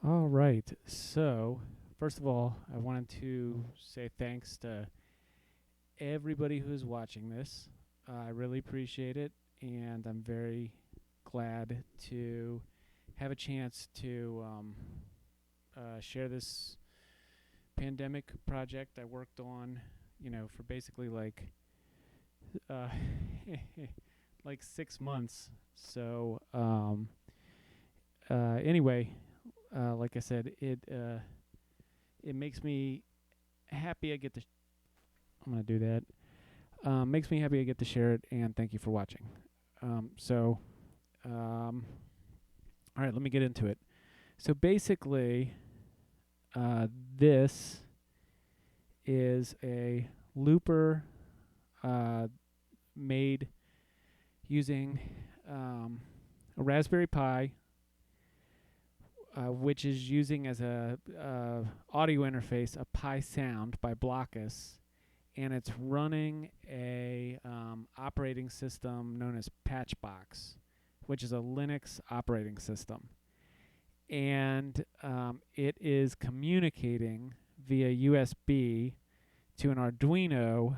All right. So, first of all, I wanted to say thanks to everybody who's watching this. I really appreciate it, and I'm very glad to have a chance to share this pandemic project I worked on, for basically uh, like 6 months. So, anyway, like I said, it makes me happy. I'm gonna do that. Makes me happy I get to share it, and thank you for watching. So, all right, let me get into it. So basically, this is a looper uh, made using a Raspberry Pi, which is using as a audio interface a Pi Sound by Blockus, and it's running a operating system known as Patchbox, which is a Linux operating system. And it is communicating via USB to an Arduino,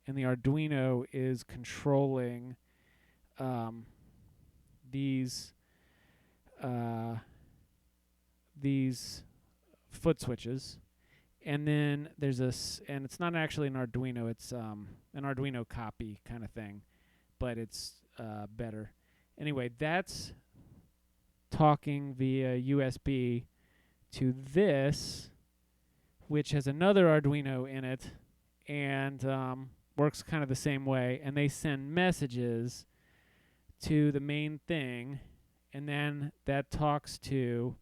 and the Arduino is controlling these these foot switches. And then there's and it's not actually an Arduino, it's an Arduino copy kind of thing, but it's better. Anyway, that's talking via USB to this, which has another Arduino in it, and works kind of the same way. And they send messages to the main thing, and then that talks to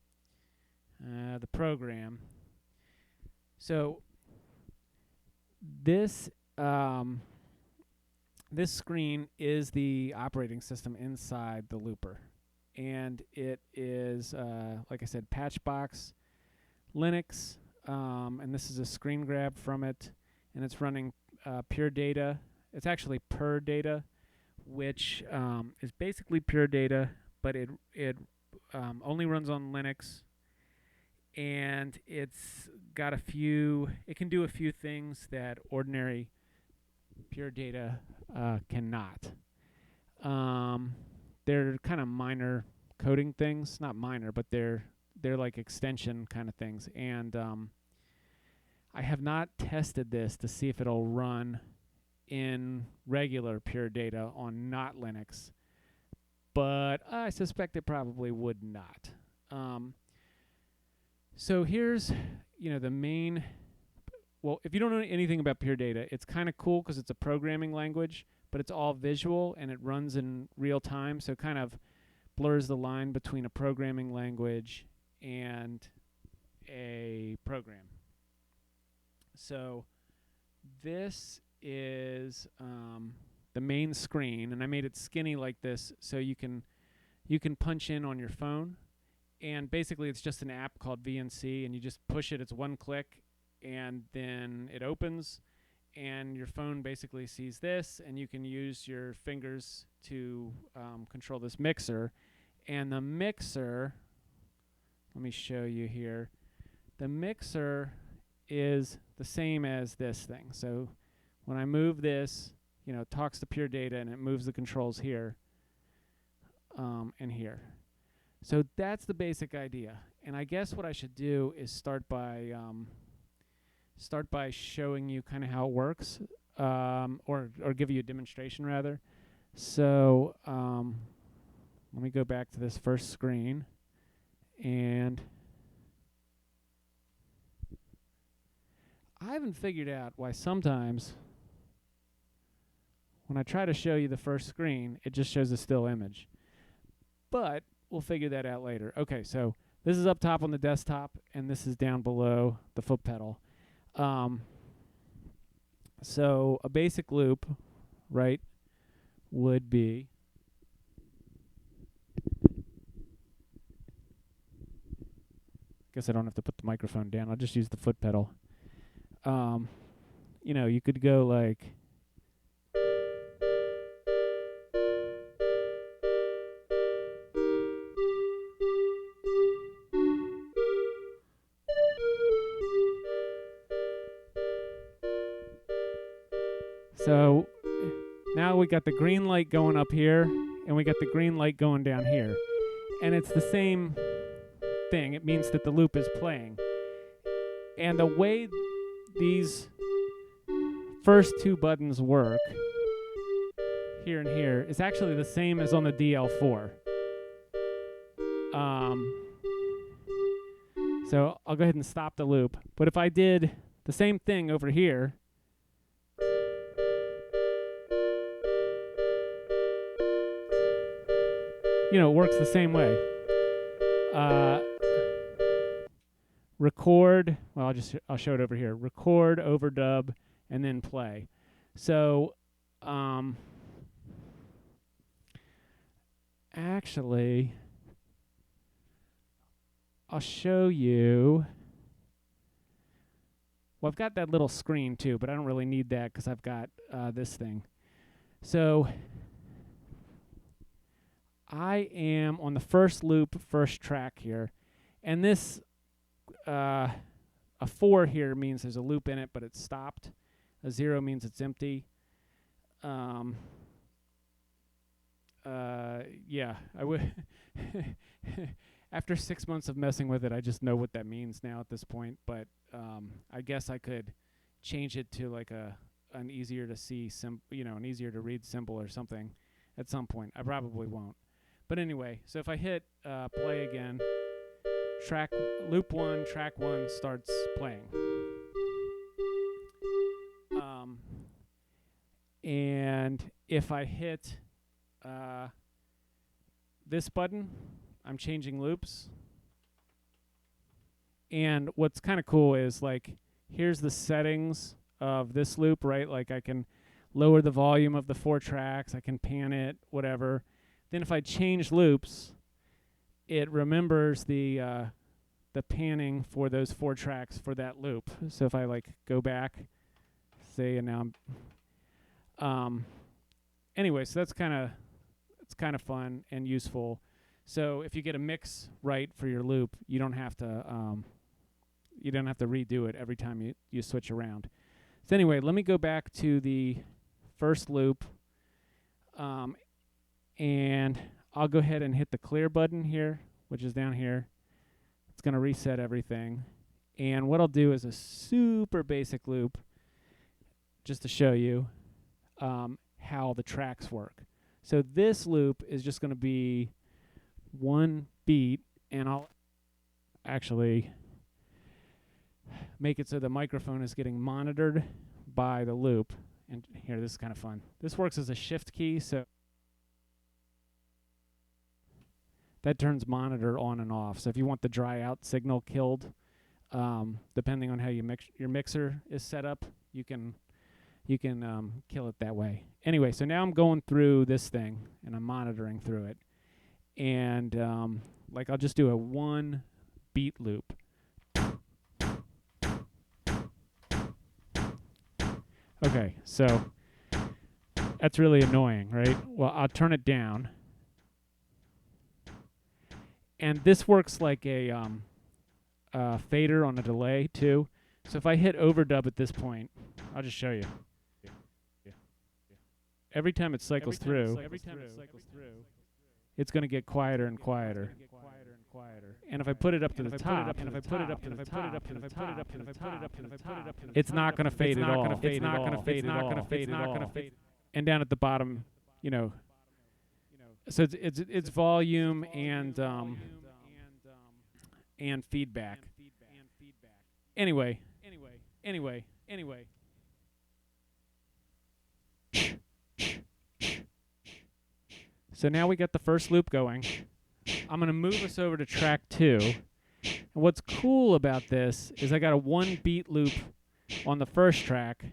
the program. So this this screen is the operating system inside the looper, and it is, like I said, Patchbox Linux, and this is a screen grab from it, and it's running pure data. It's actually pure data, which is basically pure data, but it only runs on Linux, and it's got it can do a few things that ordinary pure data cannot. They're kind of minor coding things, not minor, but they're like extension kind of things. And I have not tested this to see if it'll run in regular pure data on not Linux, but I suspect it probably would not. So here's, the main. Well, if you don't know anything about pure data, it's kind of cool because it's a programming language, but it's all visual and it runs in real time, so it kind of blurs the line between a programming language and a program. So this is the main screen, and I made it skinny like this so you can punch in on your phone. And basically it's just an app called VNC, and you just push it. It's one click, and then it opens, and your phone basically sees this, and you can use your fingers to control this mixer. And the mixer, let me show you here. The mixer is the same as this thing. So when I move this, it talks to pure data, and it moves the controls here and here. So that's the basic idea. And I guess what I should do is start by showing you kind of how it works, or give you a demonstration rather. So let me go back to this first screen, and I haven't figured out why sometimes when I try to show you the first screen, it just shows a still image. But we'll figure that out later. Okay, so this is up top on the desktop, and this is down below the foot pedal. So a basic loop, right, would be guess I don't have to put the microphone down. I'll just use the foot pedal. You could go like So now we got the green light going up here, and we got the green light going down here. And it's the same thing. It means that the loop is playing. And the way these first two buttons work, here and here, is actually the same as on the DL4. So I'll go ahead and stop the loop. But if I did the same thing over here, you know, it works the same way. Record, well, I'll show it over here. Record, overdub, and then play. So, actually, I'll show you. Well, I've got that little screen too, but I don't really need that because I've got this thing. So I am on the first loop, first track here, and this a 4 here means there's a loop in it, but it's stopped. A 0 means it's empty. Yeah, I would. After 6 months of messing with it, I just know what that means now at this point. But I guess I could change it to like an easier to see an easier to read symbol or something at some point. I probably won't. But anyway, so if I hit play again, loop 1, track 1 starts playing. And if I hit this button, I'm changing loops. And what's kind of cool is, like, here's the settings of this loop, right? Like, I can lower the volume of the 4 tracks, I can pan it, whatever. Then if I change loops, it remembers the panning for those 4 tracks for that loop. So if I like go back, say, and now I'm anyway, so it's kind of fun and useful. So if you get a mix right for your loop, you don't have to redo it every time you switch around. So anyway, let me go back to the first loop, and I'll go ahead and hit the clear button here, which is down here. It's going to reset everything. And what I'll do is a super basic loop just to show you how the tracks work. So this loop is just going to be 1 beat, and I'll actually make it so the microphone is getting monitored by the loop. And here, this is kind of fun. This works as a shift key, so that turns monitor on and off. So if you want the dry out signal killed, depending on how your mixer is set up, you can kill it that way. Anyway, so now I'm going through this thing, and I'm monitoring through it. And like, I'll just do a 1 beat loop. Okay, so that's really annoying, right? Well, I'll turn it down. And this works like a fader on a delay too. So if I hit overdub at this point, I'll just show you. Every time it cycles through, it's going to get quieter and quieter. And if I put it up to the top, it's not going to fade at all. It's not going to fade at all. It's not going to fade. And down at the bottom, you know, so it's volume and feedback. Anyway. So now we got the first loop going. I'm going to move us over to track 2. And what's cool about this is I got a 1 beat loop on the first track.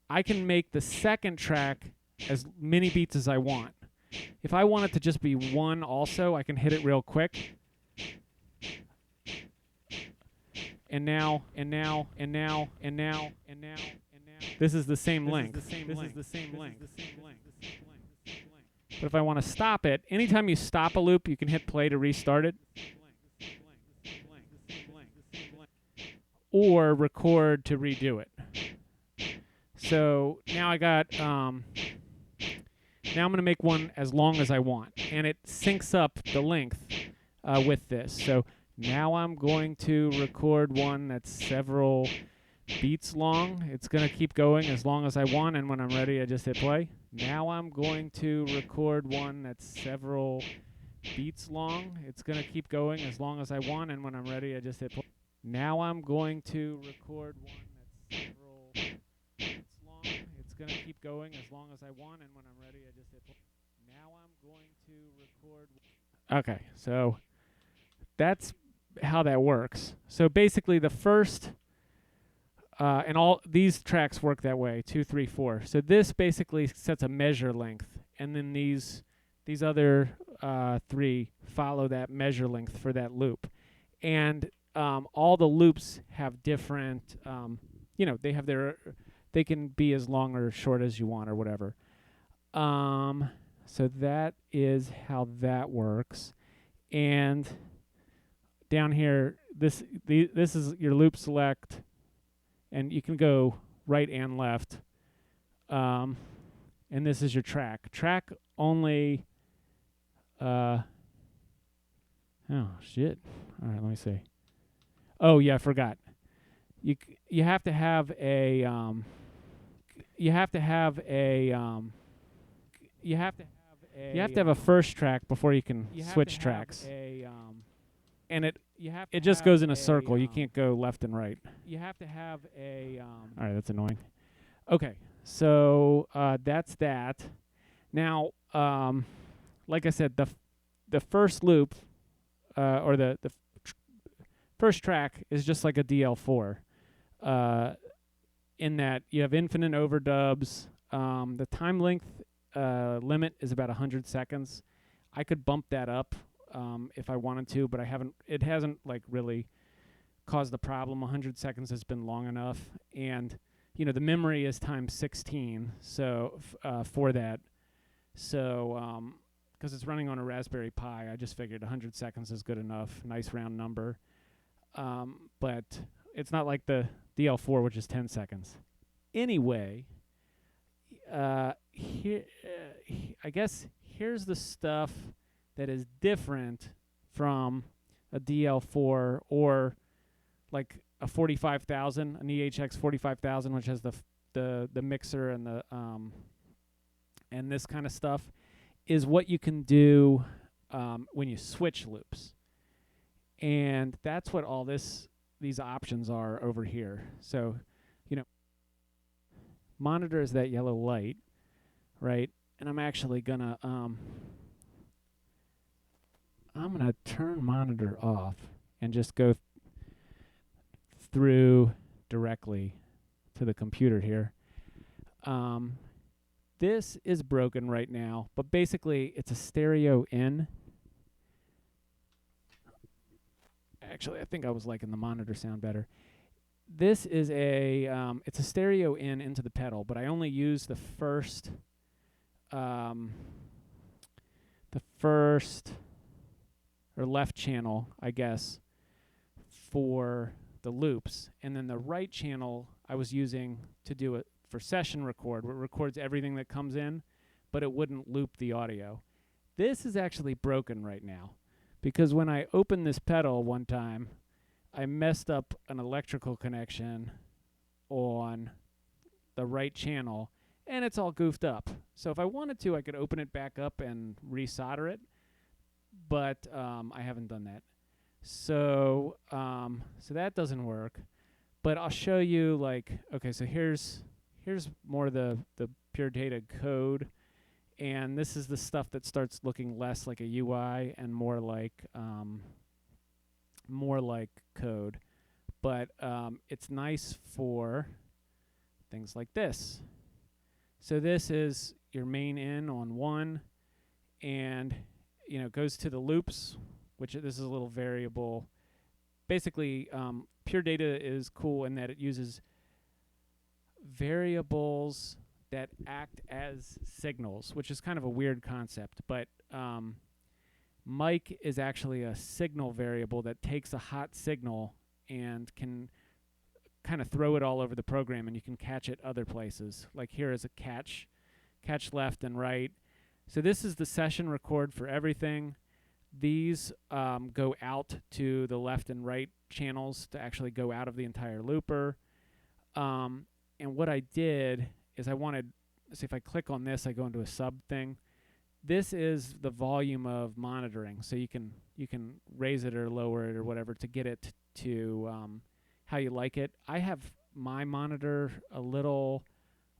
I can make the second track as many beats as I want. If I want it to just be 1 also, I can hit it real quick. And now. This is the same length. But if I want to stop it, anytime you stop a loop, you can hit play to restart it. Or record to redo it. So now I got, now I'm going to make one as long as I want. And it syncs up the length with this. So now I'm going to record one that's several beats long. It's going to keep going as long as I want. And when I'm ready, I just hit play. Now I'm going to record one that's several beats long. It's going to keep going as long as I want. And when I'm ready, I just hit play. Now I'm going to record one that's several beats long. It's going to keep going as long as I want, and when I'm ready, I just hit play. Now I'm going to record. Okay, so that's how that works. So basically, the first, and all these tracks work that way, 2, 3, 4. So this basically sets a measure length, and then these other 3 follow that measure length for that loop. And all the loops have different, they have they can be as long or short as you want or whatever. So that is how that works. And down here, this is your loop select, and you can go right and left. And this is your track. Track only. Oh shit! All right, let me see. Oh yeah, I forgot. You have to have a you have to have a first track before you can switch tracks. And it just goes in a circle. You can't go left and right. You have to have a all right, that's annoying. Okay, so that's that. Now, like I said, the first loop or the first track is just like a DL4, in that you have infinite overdubs. The time length limit is about 100 seconds. I could bump that up if I wanted to, but I haven't. It hasn't like really caused a problem. 100 seconds has been long enough, and the memory is times 16. So for that, so because it's running on a Raspberry Pi, I just figured 100 seconds is good enough. Nice round number. But it's not like the DL4, which is 10 seconds. Anyway, here, I guess here's the stuff that is different from a DL4 or like a 45,000, an EHX 45,000, which has the mixer and the and this kind of stuff, is what you can do when you switch loops. And that's what all these options are over here. So, monitor is that yellow light, right? And I'm actually gonna turn monitor off and just go through directly to the computer here. This is broken right now, but basically it's a stereo in. Actually, I think I was liking the monitor sound better. This is it's a stereo in into the pedal, but I only use the first or left channel, I guess, for the loops. And then the right channel I was using to do it for session record, where it records everything that comes in, but it wouldn't loop the audio. This is actually broken right now, because when I opened this pedal one time, I messed up an electrical connection on the right channel, and it's all goofed up. So if I wanted to, I could open it back up and resolder it, but I haven't done that. So so that doesn't work. But I'll show you, like, okay, so here's more of the pure data code, and this is the stuff that starts looking less like a UI and more like code. But it's nice for things like this. So this is your main in on 1, and goes to the loops, which this is a little variable. Basically, pure data is cool in that it uses variables that act as signals, which is kind of a weird concept, but mic is actually a signal variable that takes a hot signal and can kind of throw it all over the program, and you can catch it other places. Like here is a catch left and right. So this is the session record for everything. These go out to the left and right channels to actually go out of the entire looper. And what I did is I wanted, see if I click on this, I go into a sub thing. This is the volume of monitoring, so you can raise it or lower it or whatever to get it to how you like it. I have my monitor a little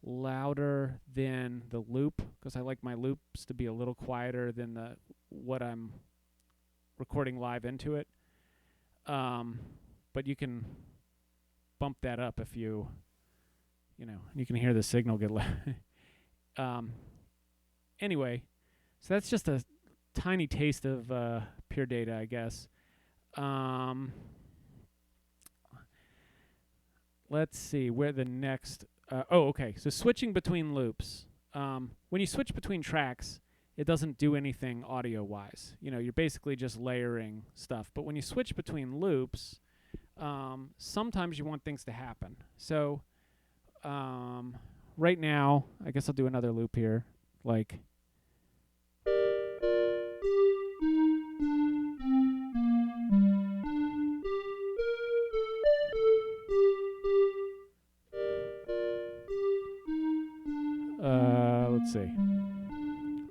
louder than the loop because I like my loops to be a little quieter than what I'm recording live into it. But you can bump that up if you can hear the signal get loud. Anyway. So that's just a tiny taste of pure data, I guess. Let's see where the next. Okay. So switching between loops. When you switch between tracks, it doesn't do anything audio-wise. You're basically just layering stuff. But when you switch between loops, sometimes you want things to happen. So right now, I guess I'll do another loop here, like. Let's see.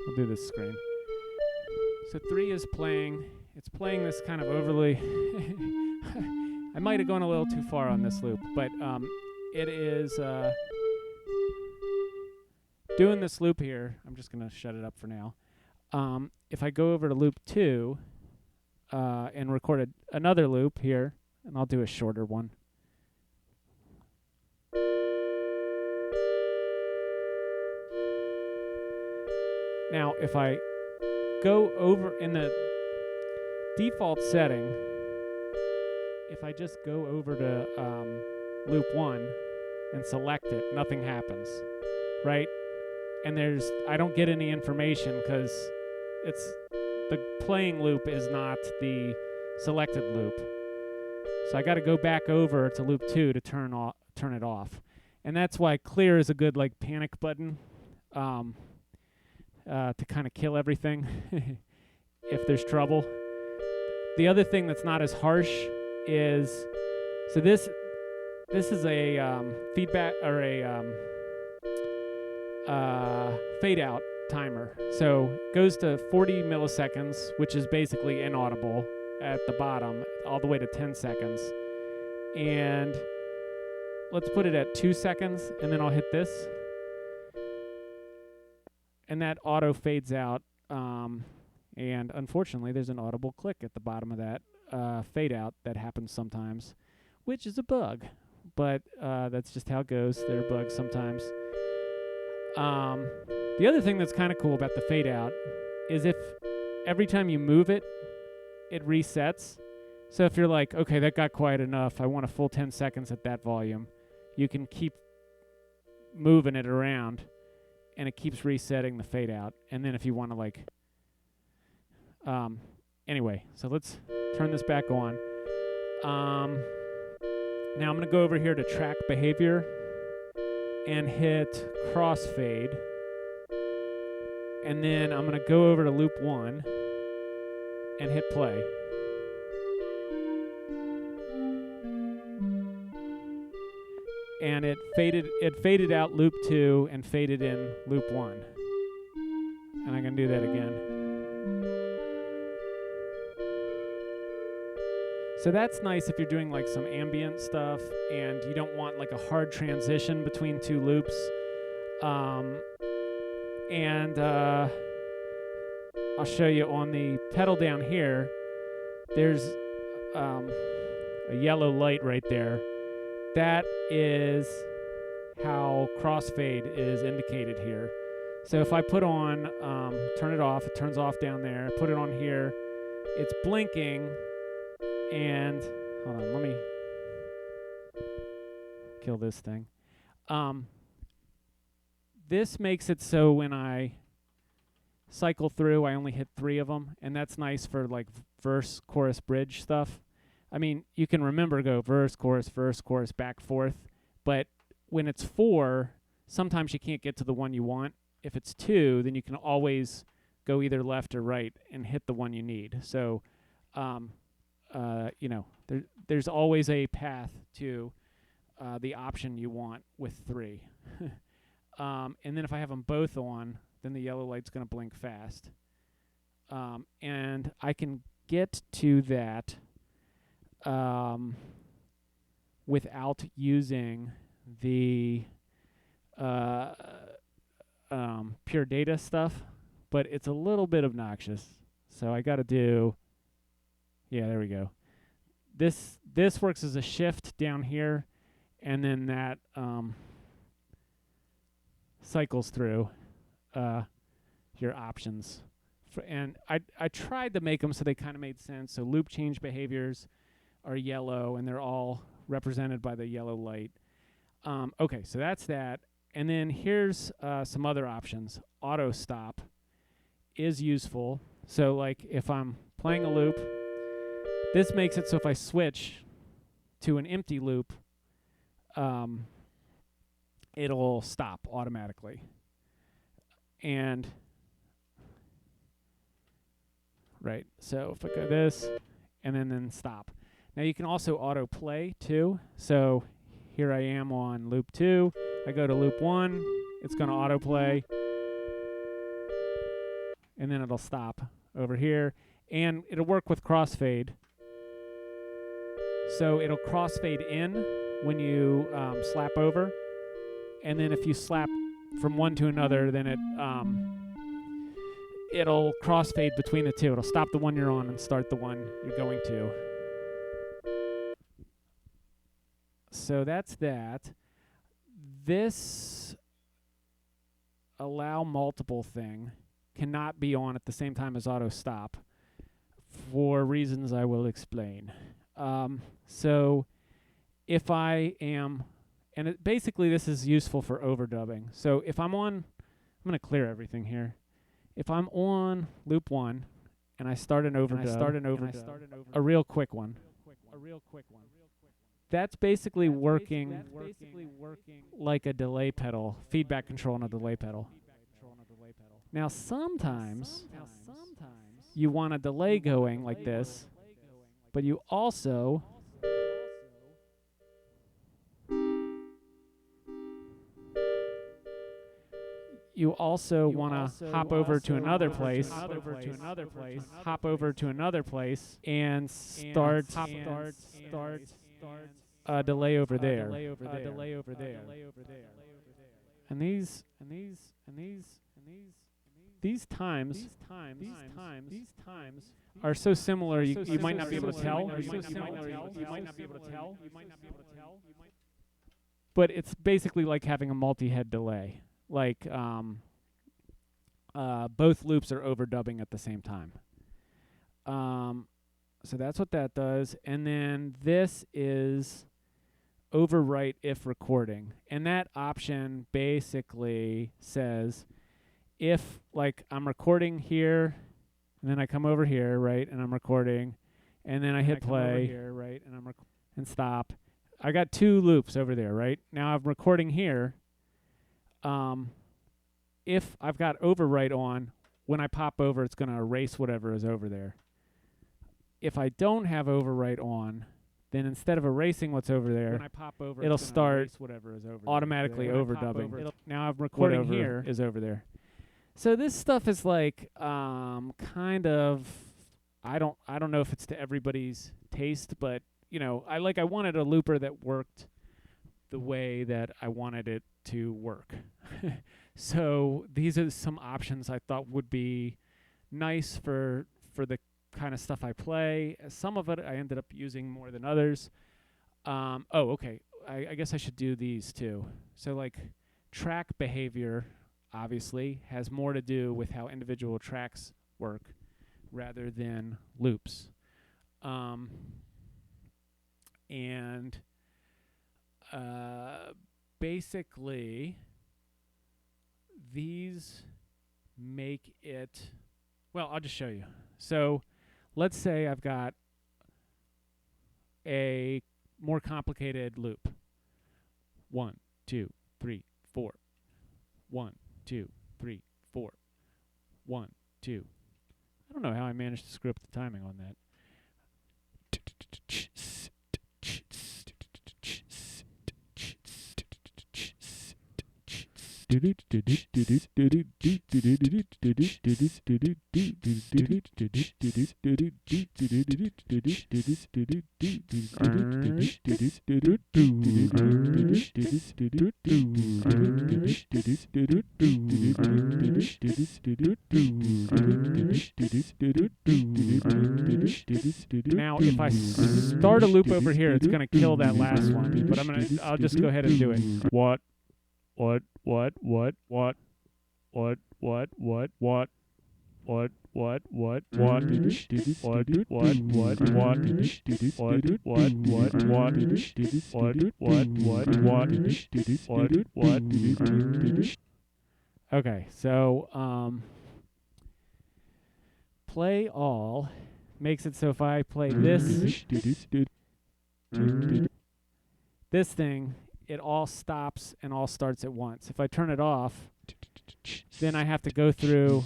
We'll do this screen. So 3 is playing. It's playing this kind of overly. I might have gone a little too far on this loop, but it is doing this loop here. I'm just going to shut it up for now. If I go over to loop 2 and record another loop here, and I'll do a shorter one. Now, if I go over in the default setting, if I just go over to loop 1 and select it, nothing happens, right? And I don't get any information because the playing loop is not the selected loop. So I got to go back over to loop 2 to turn it off. And that's why clear is a good like panic button. To kind of kill everything if there's trouble. The other thing that's not as harsh is, so this is a feedback or a fade out timer. So it goes to 40 milliseconds, which is basically inaudible at the bottom, all the way to 10 seconds. And let's put it at 2 seconds, and then I'll hit this. And that auto fades out, and unfortunately there's an audible click at the bottom of that fade out that happens sometimes, which is a bug, but that's just how it goes. There are bugs sometimes. The other thing that's kind of cool about the fade out is if every time you move it, it resets. So if you're like, okay, that got quiet enough, I want a full 10 seconds at that volume, you can keep moving it around and it keeps resetting the fade out. And then if you want to like, anyway, so let's turn this back on. Now I'm going to go over here to track behavior and hit crossfade. And then I'm going to go over to loop 1 and hit play. And it faded out loop 2 and faded in loop 1. And I can do that again. So that's nice if you're doing like some ambient stuff and you don't want like a hard transition between 2 loops. I'll show you on the pedal down here, there's a yellow light right there. That is how crossfade is indicated here. So if I put on, turn it off, it turns off down there, put it on here, it's blinking, and, hold on, let me kill this thing. This makes it so when I cycle through, I only hit 3 of them, and that's nice for like verse, chorus, bridge stuff. I mean, you can remember go verse, chorus, back, forth. But when it's 4, sometimes you can't get to the one you want. If it's 2, then you can always go either left or right and hit the one you need. So, you know, there's always a path to the option you want with 3. And then if I have them both on, then the yellow light's going to blink fast. And I can get to that without using the pure data stuff, but it's a little bit obnoxious. So I got to do, yeah, there we go. This works as a shift down here, and then that cycles through your options. And I tried to make them so they kind of made sense. So loop change behaviors are yellow, and they're all represented by the yellow light. Okay, so that's that. And then here's some other options. Auto stop is useful. So like if I'm playing a loop, this makes it so if I switch to an empty loop, it'll stop automatically. And right, so if I go this, and then stop. Now you can also auto play too. So here I am on loop 2. I go to loop 1. It's going to auto play, and then it'll stop over here. And it'll work with crossfade. So it'll crossfade in when you slap over, and then if you slap from one to another, then it'll crossfade between the two. It'll stop the one you're on and start the one you're going to. So that's that. This allow multiple thing cannot be on at the same time as auto stop for reasons I will explain. So if I am, and basically this is useful for overdubbing. So if I'm on, I'm going to clear everything here. If I'm on loop 1 and I start an overdub, a real quick one, that's basically working like a delay pedal, feedback control on a delay pedal. Now sometimes you want a delay going like this, but you also want to hop over to another place, hop over to another place, and start a delay over there. And these times are so similar you might not be able to tell. But it's basically like having a multi-head delay. Like both loops are overdubbing at the same time. So that's what that does. And then this is overwrite if recording. And that option basically says if, like, I'm recording here, and then I come over here, right, and I'm recording, and then I hit play, here, right, and stop. I got 2 loops over there, right? Now I'm recording here. If I've got overwrite on, when I pop over, it's going to erase whatever is over there. If I don't have overwrite on, then instead of erasing what's over there, when I pop over, it'll start whatever is over automatically overdubbing. Now I'm recording here is over there. So this stuff is like kind of, I don't know if it's to everybody's taste, but you know, I wanted a looper that worked the way that I wanted it to work. So these are some options I thought would be nice for the kind of stuff I play. Some of it I ended up using more than others. Oh, okay. I guess I should do these too. So like track behavior obviously has more to do with how individual tracks work rather than loops. And basically these make it, well, I'll just show you. So let's say I've got a more complicated loop. 1, 2, 3, 4. 1, 2, 3, 4. 1, 2. I don't know how I managed to screw up the timing on that. Now, if I start a loop over here, it's gonna kill that last one. But I'll just go ahead and do it. What? Okay, so play all makes it so if I play this thing, it all stops and all starts at once. If I turn it off, then I have to go through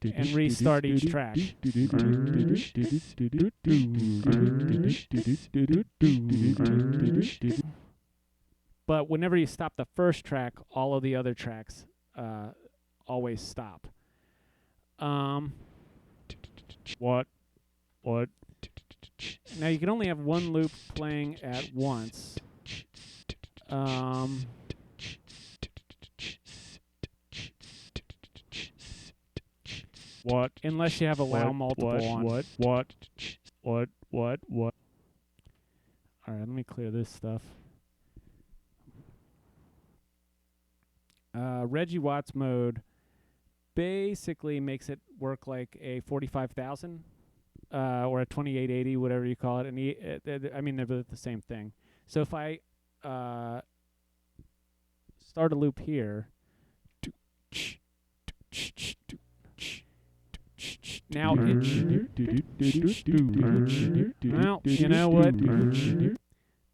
and restart each track. But whenever you stop the first track, all of the other tracks always stop. What? Now you can only have one loop playing at once. What? Unless you have allow multiple on. What? All right, let me clear this stuff. Reggie Watts mode basically makes it work like a 45,000 or a 2880, whatever you call it. And I mean, they're both the same thing. So if I start a loop here, now well, you know what?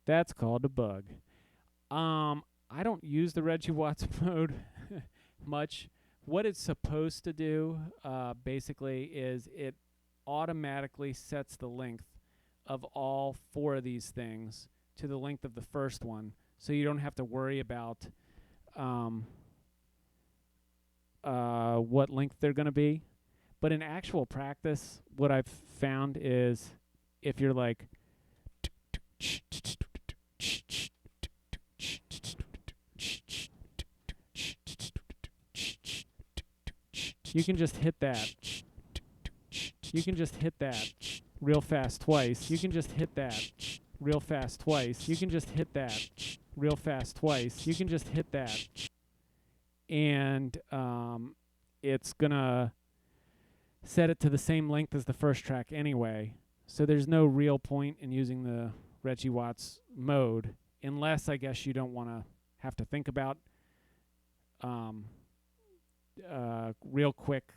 That's called a bug. I don't use the Reggie Watts mode much. What it's supposed to do, basically, is it automatically sets the length of all 4 of these things to the length of the first one, so you don't have to worry about what length they're going to be. But in actual practice, what I've found is if you're like you can just hit that. You can just hit that real fast twice. You can just hit that real fast twice. You can just hit that real fast twice. You can just hit that. And it's going to set it to the same length as the first track anyway. So there's no real point in using the Reggie Watts mode unless, I guess, you don't want to have to think about real quick,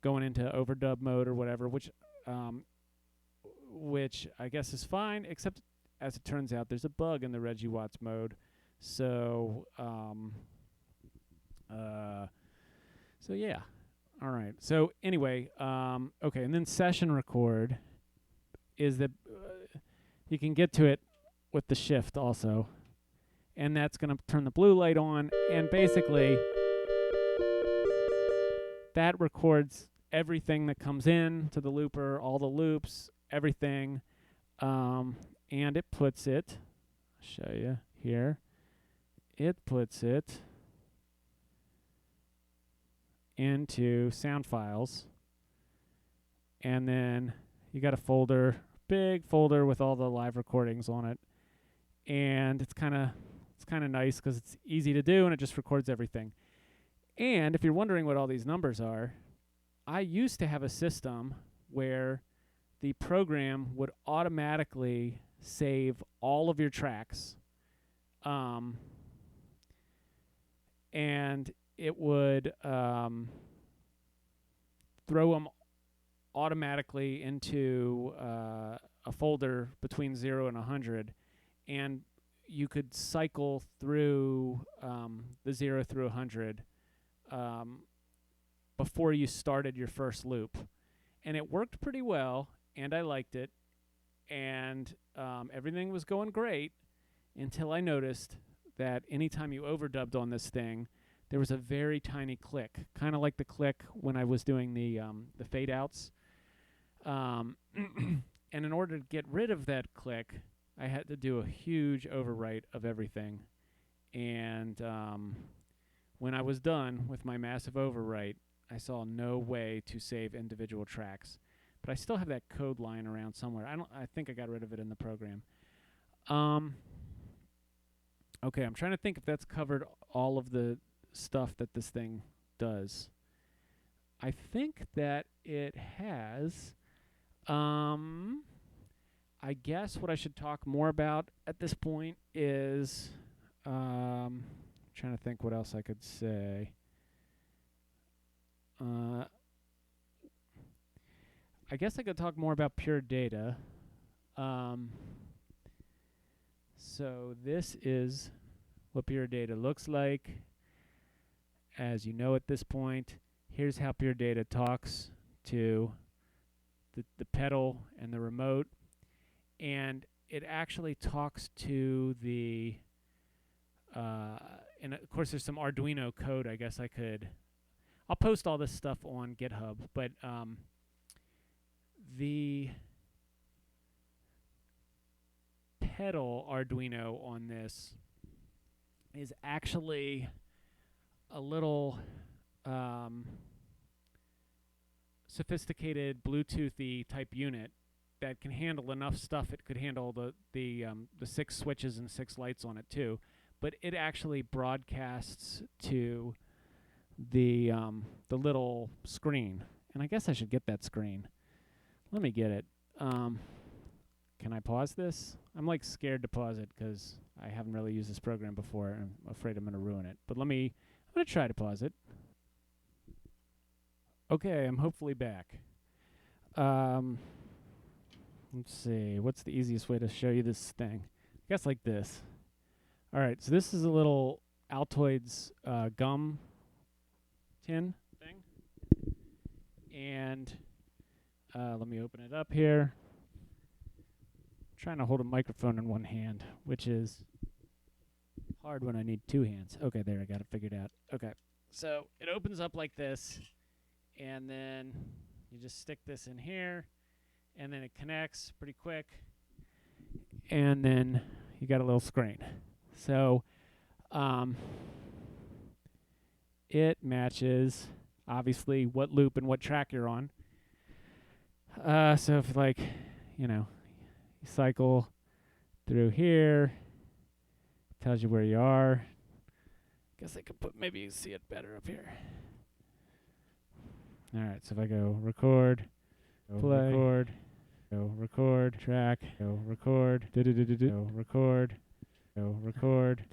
going into overdub mode or whatever, which I guess is fine, except as it turns out, there's a bug in the Reggie Watts mode. So yeah. All right. So anyway, okay, and then session record is that you can get to it with the shift also, and that's going to turn the blue light on, and basically that records everything that comes in to the looper, all the loops, everything, and it puts it, I'll show you here, it puts it into sound files, and then you got a folder, big folder with all the live recordings on it, and it's kind of nice because it's easy to do and it just records everything. And if you're wondering what all these numbers are, I used to have a system where the program would automatically save all of your tracks, and it would throw them automatically into a folder between 0 and 100, and you could cycle through the 0 through 100 before you started your first loop. And it worked pretty well, and I liked it, and everything was going great until I noticed that anytime you overdubbed on this thing, there was a very tiny click, kind of like the click when I was doing the fade outs. And in order to get rid of that click, I had to do a huge overwrite of everything. And when I was done with my massive overwrite, I saw no way to save individual tracks. But I still have that code lying around somewhere. I think I got rid of it in the program. Okay, I'm trying to think if that's covered all of the stuff that this thing does. I think that it has. I guess what I should talk more about at this point is trying to think what else I could say. I guess I could talk more about pure data. So this is what pure data looks like. As you know at this point, here's how pure data talks to the pedal and the remote. And it actually talks to the, and of course there's some Arduino code I guess I'll post all this stuff on GitHub, but the pedal Arduino on this is actually a little sophisticated Bluetoothy type unit that can handle enough stuff. It could handle the 6 switches and 6 lights on it too, but it actually broadcasts to the little screen. And I guess I should get that screen. Let me get it. Can I pause this? I'm like scared to pause it because I haven't really used this program before and I'm afraid I'm going to ruin it. But I'm going to try to pause it. Okay, I'm hopefully back. Let's see, what's the easiest way to show you this thing? I guess like this. All right, so this is a little Altoids gum tin thing. And let me open it up here. I'm trying to hold a microphone in one hand, which is hard when I need 2 hands. Okay, there, I got it figured out. Okay, so it opens up like this, and then you just stick this in here, and then it connects pretty quick, and then you got a little screen. So it matches, obviously, what loop and what track you're on. So if, like, you cycle through here, tells you where you are. Guess I could maybe you see it better up here. All right, so if I go record, play, go record, track, go record, go record, go record,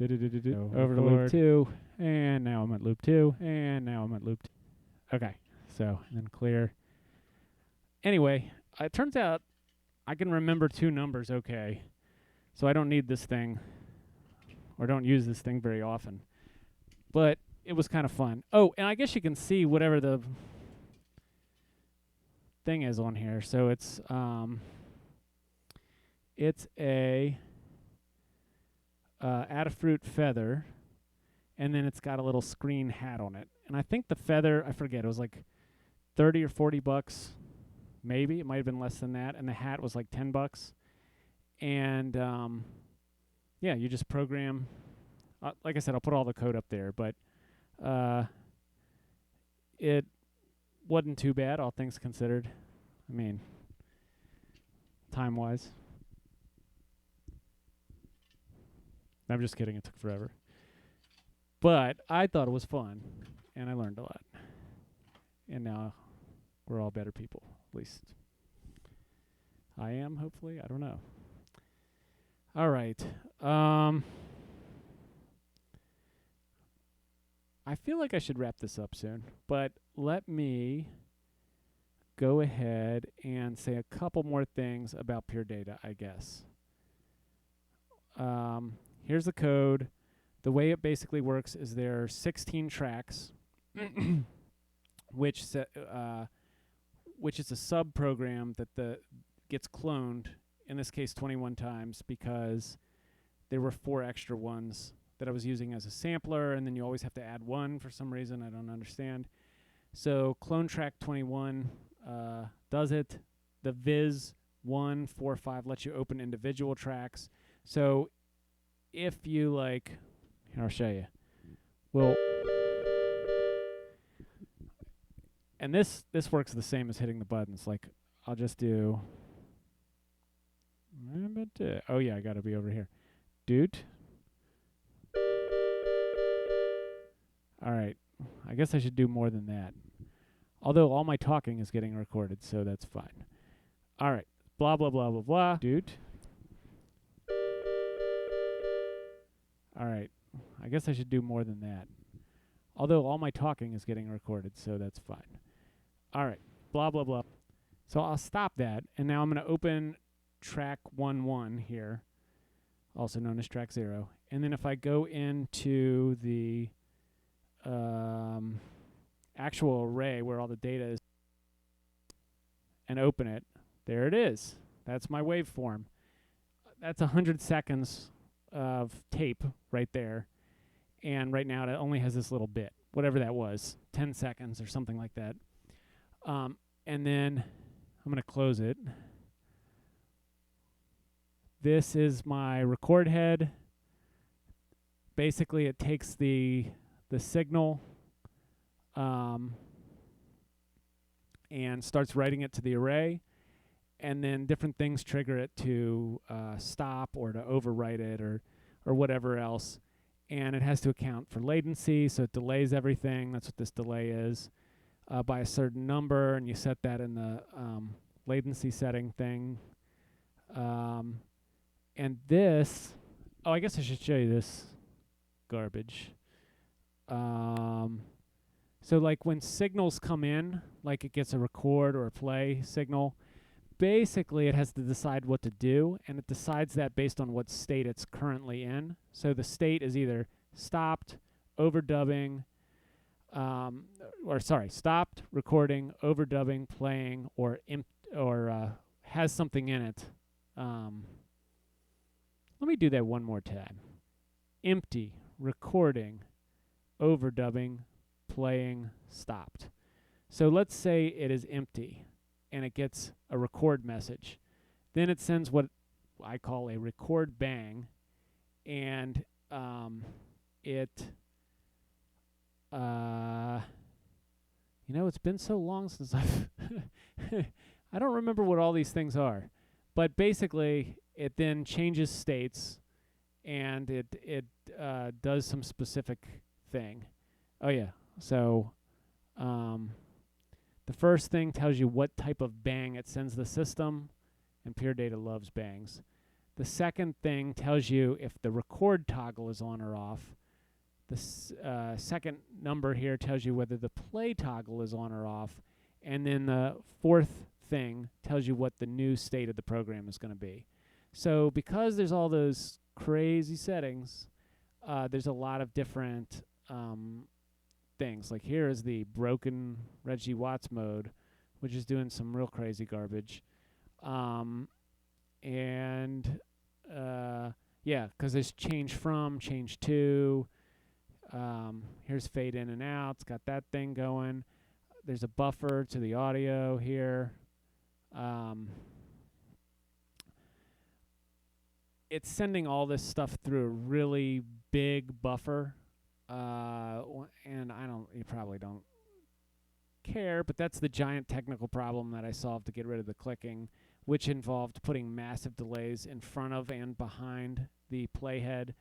over to loop 2, and now I'm at loop 2, and now I'm at loop 2. Okay, so then clear. Anyway, it turns out I can remember 2 numbers okay, so I don't need this thing, or don't use this thing very often. But it was kind of fun. Oh, and I guess you can see whatever the thing is on here. So it's a Adafruit feather, and then it's got a little screen hat on it. And I think the feather, I forget, it was like 30 or 40 bucks. Maybe it might have been less than that, and the hat was like 10 bucks. And yeah, you just program. Like I said, I'll put all the code up there, but it wasn't too bad, all things considered. I mean, time-wise. I'm just kidding, it took forever. But I thought it was fun, and I learned a lot. And now we're all better people, at least I am, hopefully. I don't know. All right. I feel like I should wrap this up soon, but let me go ahead and say a couple more things about pure data, I guess. Here's the code. The way it basically works is there are 16 tracks, which is a sub-program that gets cloned, in this case 21 times, because there were 4 extra ones that I was using as a sampler, and then you always have to add one for some reason I don't understand. So clone track 21 does it. The viz 1, 4, 5 lets you open individual tracks. So if you like, here I'll show you. Well, and this works the same as hitting the buttons. Like I'll just do. Oh yeah, I gotta be over here, dude. All right, I guess I should do more than that. Although all my talking is getting recorded, so that's fine. All right, blah blah blah blah blah, dude. All right, I guess I should do more than that. Although all my talking is getting recorded, so that's fine. All right, blah blah blah. So I'll stop that, and now I'm going to open track 1 here, also known as track 0. And then if I go into the actual array where all the data is and open it, there it is. That's my waveform. That's 100 seconds of tape right there. And right now it only has this little bit, whatever that was, 10 seconds or something like that. And then I'm going to close it. This is my record head. Basically, it takes the signal and starts writing it to the array, and then different things trigger it to stop or to overwrite it or whatever else. And it has to account for latency, so it delays everything. That's what this delay is, by a certain number, and you set that in the latency setting thing. And this, I guess I should show you this garbage. So like when signals come in, like it gets a record or a play signal, basically it has to decide what to do, and it decides that based on what state it's currently in. So the state is either stopped, overdubbing, stopped, recording, overdubbing, playing, or has something in it. Let me do that one more time. Empty, recording, overdubbing, playing, stopped. So let's say it is empty and it gets a record message. Then it sends what I call a record bang, and it's been so long since I've I don't remember what all these things are. But basically it then changes states, and it does some specific thing. Oh yeah. So the first thing tells you what type of bang it sends the system, and Pure Data loves bangs. The second thing tells you if the record toggle is on or off. The second number here tells you whether the play toggle is on or off. And then the fourth thing tells you what the new state of the program is going to be. So because there's all those crazy settings, there's a lot of different things. Like here is the broken Reggie Watts mode, which is doing some real crazy garbage. Yeah, because there's change from, change to. Here's fade in and out. It's got that thing going. There's a buffer to the audio here. It's sending all this stuff through a really big buffer. And you probably don't care, but that's the giant technical problem that I solved to get rid of the clicking, which involved putting massive delays in front of and behind the playhead.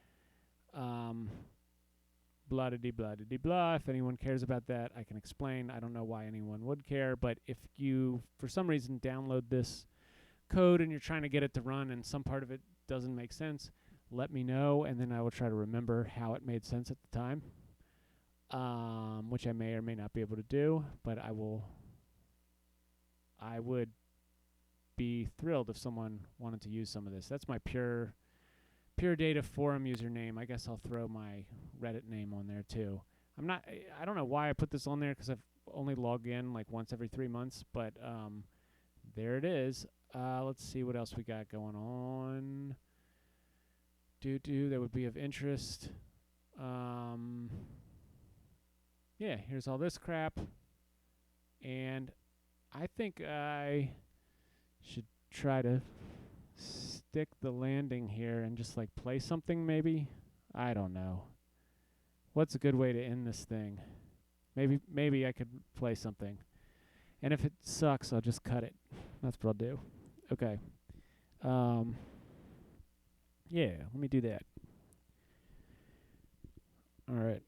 Blah-de-dee-blah-de-dee-blah. If anyone cares about that, I can explain. I don't know why anyone would care, but if you, for some reason, download this code and you're trying to get it to run and some part of it doesn't make sense, let me know, and then I will try to remember how it made sense at the time, which I may or may not be able to do, but I will I would be thrilled if someone wanted to use some of this. That's my pure data forum username. I guess I'll throw my Reddit name on there too. I don't know why I put this on there because I've only log in like once every 3 months, but there it is. Let's see what else we got going on. That would be of interest. Yeah, here's all this crap. And I think I should try to stick the landing here and just like play something maybe. I don't know. What's a good way to end this thing? Maybe I could play something. And if it sucks, I'll just cut it. That's what I'll do. Okay. Yeah, let me do that. All right.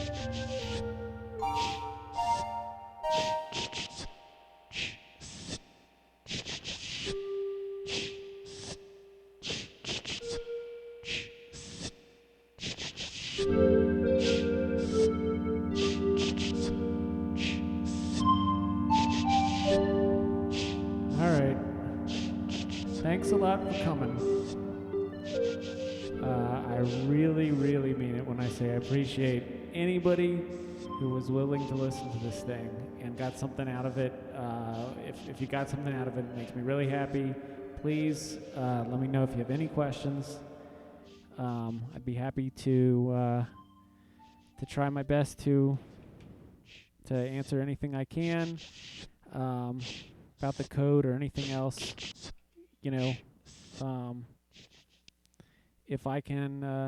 All right. Thanks a lot for coming. I really, really mean it when I say I appreciate anybody who was willing to listen to this thing and got something out of it. If you got something out of it, it makes me really happy. Please let me know if you have any questions. I'd be happy to try my best to answer anything I can about the code or anything else. You know, if I can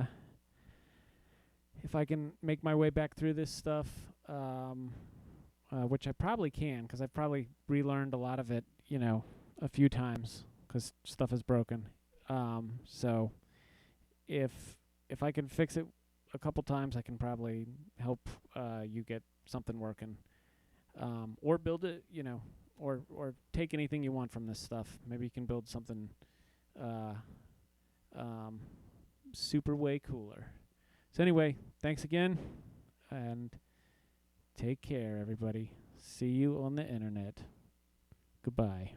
make my way back through this stuff, which I probably can, because I've probably relearned a lot of it, you know, a few times, because stuff is broken. So if I can fix it a couple times, I can probably help you get something working, or build it, you know, or take anything you want from this stuff. Maybe you can build something super way cooler. So anyway, thanks again, and take care, everybody. See you on the internet. Goodbye.